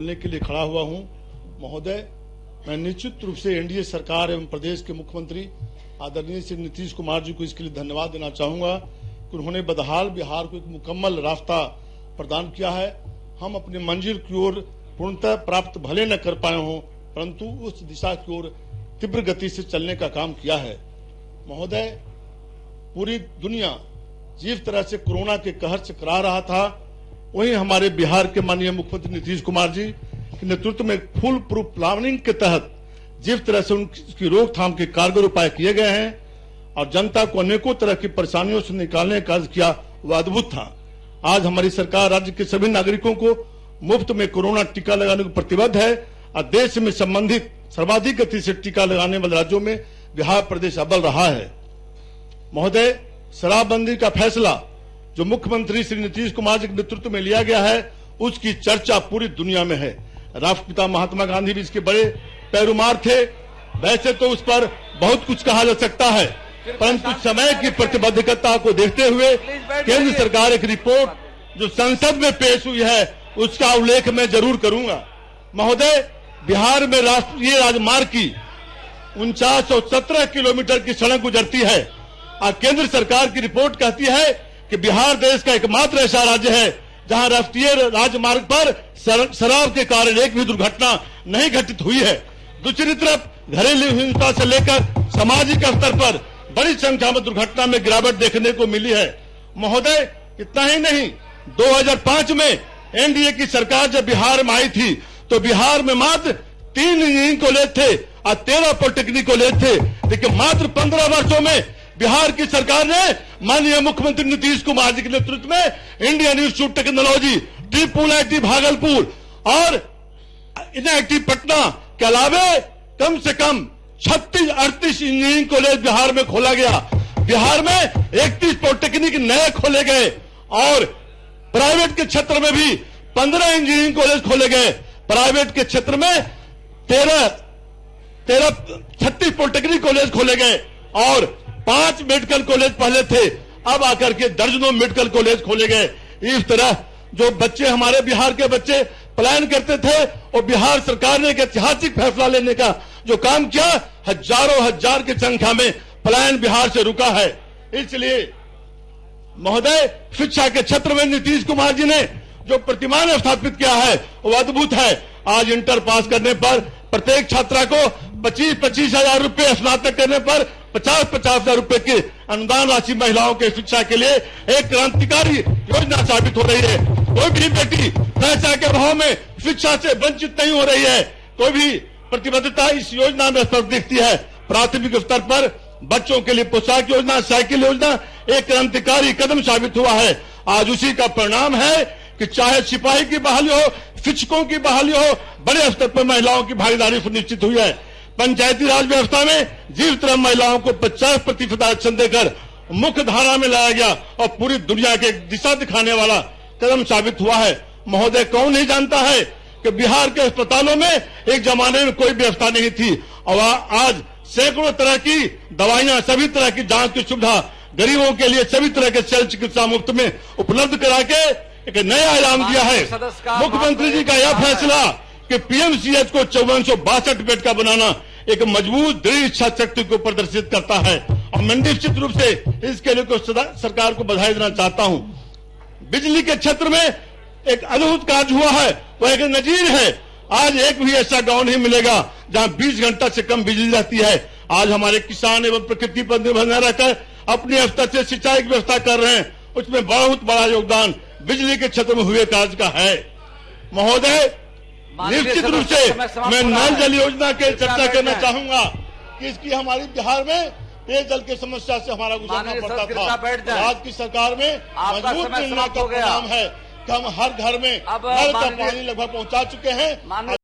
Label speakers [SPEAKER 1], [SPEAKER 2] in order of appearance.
[SPEAKER 1] बोलने के लिए खड़ा हुआ हूं। महोदय, मैं निश्चित रूप से एनडीए सरकार एवं प्रदेश के मुख्यमंत्री आदरणीय श्री नीतीश कुमार जी को इसके लिए धन्यवाद देना चाहूंगा कि उन्होंने बदहाल बिहार को एक मुकम्मल रास्ता प्रदान किया है। हम अपनी मंजिल की ओर पूर्णतः प्राप्त भले न कर पाए हों, परंतु उस दिशा की ओर तीव्र गति से चलने का काम किया है। महोदय, पूरी दुनिया जिस तरह से कोरोना के कहर से करा रहा था, वहीं हमारे बिहार के माननीय मुख्यमंत्री नीतीश कुमार जी के नेतृत्व में फुल प्रूफ प्लानिंग के तहत जिस तरह से उनकी रोकथाम के कारगर उपाय किए गए हैं और जनता को अनेकों तरह की परेशानियों से निकालने का कार्य किया, वह अद्भुत था। आज हमारी सरकार राज्य के सभी नागरिकों को मुफ्त में कोरोना टीका लगाने को प्रतिबद्ध है और देश में संबंधित सर्वाधिक गति से टीका लगाने वाले राज्यों में बिहार प्रदेश अव्वल रहा है। महोदय, शराबबंदी का फैसला जो मुख्यमंत्री श्री नीतीश कुमार जी के नेतृत्व में लिया गया है, उसकी चर्चा पूरी दुनिया में है। राष्ट्रपिता महात्मा गांधी भी इसके बड़े पैरोकार थे। वैसे तो उस पर बहुत कुछ कहा जा सकता है, परंतु समय की प्रतिबद्धता को देखते हुए केंद्र सरकार एक रिपोर्ट जो संसद में पेश हुई है, उसका उल्लेख मैं जरूर करूंगा। महोदय, बिहार में राष्ट्रीय राजमार्ग की 4917 किलोमीटर की सड़क गुजरती है और केंद्र सरकार की रिपोर्ट कहती है कि बिहार देश का एकमात्र ऐसा राज्य है जहां राष्ट्रीय राजमार्ग पर शराब के कारण एक भी दुर्घटना नहीं घटित हुई है। दूसरी तरफ घरेलू हिंसा से लेकर सामाजिक स्तर पर बड़ी संख्या में दुर्घटना में गिरावट देखने को मिली है। महोदय, इतना ही नहीं, 2005 में एनडीए की सरकार जब बिहार में आई थी तो बिहार में मात्र 3 इंजीनियरिंग कॉलेज थे और 13 पॉलिटेक्निक कॉलेज थे, लेकिन मात्र 15 वर्षों में बिहार की सरकार ने माननीय मुख्यमंत्री नीतीश कुमार जी के नेतृत्व में Indian institute technology, IIIT Bhagalpur और IIT पटना के अलावे कम से कम 36-38 इंजीनियरिंग कॉलेज बिहार में खोला गया। बिहार में 31 पॉलिटेक्निक नए खोले गए और प्राइवेट के क्षेत्र में भी 15 इंजीनियरिंग कॉलेज खोले गए। प्राइवेट के क्षेत्र में 36 पॉलिटेक्निक कॉलेज खोले गए और 5 मेडिकल कॉलेज पहले थे, अब आकर के दर्जनों मेडिकल कॉलेज खोले गए। इस तरह जो बच्चे हमारे बिहार के बच्चे प्लान करते थे और बिहार सरकार ने एक ऐतिहासिक फैसला लेने का जो काम किया, हजारों हजार की संख्या में प्लान बिहार से रुका है। इसलिए महोदय, शिक्षा के क्षेत्र में नीतीश कुमार जी ने जो प्रतिमान स्थापित किया है वो अद्भुत है। आज इंटर पास करने पर प्रत्येक छात्रा को 25-25 हजार रुपए, स्नातक करने पर 50-50 हजार रुपए की अनुदान राशि महिलाओं के शिक्षा के लिए एक क्रांतिकारी योजना साबित हो रही है। कोई भी बेटी पैसा के भाव में शिक्षा से वंचित नहीं हो रही है। कोई भी प्रतिबद्धता इस योजना में स्पष्ट दिखती है। प्राथमिक स्तर पर बच्चों के लिए पोशाक योजना, साइकिल योजना एक क्रांतिकारी कदम साबित हुआ है। आज उसी का परिणाम है कि चाहे सिपाही की बहाली हो, शिक्षकों की बहाली हो, बड़े स्तर पर महिलाओं की भागीदारी सुनिश्चित हुई है। पंचायती राज व्यवस्था में जिस तरह महिलाओं को 50% आरक्षण देकर मुख्य धारा में लाया गया और पूरी दुनिया के दिशा दिखाने वाला कदम साबित हुआ है। महोदय, कौन नहीं जानता है कि बिहार के अस्पतालों में एक जमाने में कोई व्यवस्था नहीं थी और आज सैकड़ों तरह की दवाइयां, सभी तरह की जांच की सुविधा गरीबों के लिए सभी तरह के शल्य चिकित्सा मुफ्त में उपलब्ध करा के एक नया आयाम दिया है। मुख्यमंत्री जी का यह फैसला कि पीएमसीएच को 5462 बेड का बनाना एक मजबूत दृढ़ इच्छा शक्ति को प्रदर्शित करता है और मैं निश्चित रूप से इसके लिए सरकार को बधाई देना चाहता हूं। बिजली के क्षेत्र में एक अद्भुत कार्य हुआ है, वह एक नजीर है। आज एक भी ऐसा गांव नहीं मिलेगा जहां 20 घंटा से कम बिजली रहती है। आज हमारे किसान एवं प्रकृति पर निर्भर न रहकर अपने स्तर से सिंचाई की व्यवस्था कर रहे हैं, उसमें बहुत बड़ा योगदान बिजली के क्षेत्र में हुए कार्य का है। महोदय, निश्चित रूप से मैं नल जल योजना के चर्चा करना चाहूंगा कि इसकी हमारी बिहार में पेयजल की समस्या से हमारा गुजरना पड़ता था। आज की सरकार में मजबूत निर्णय का परिणाम है कि हम हर घर में नल का पानी लगभग पहुंचा चुके हैं।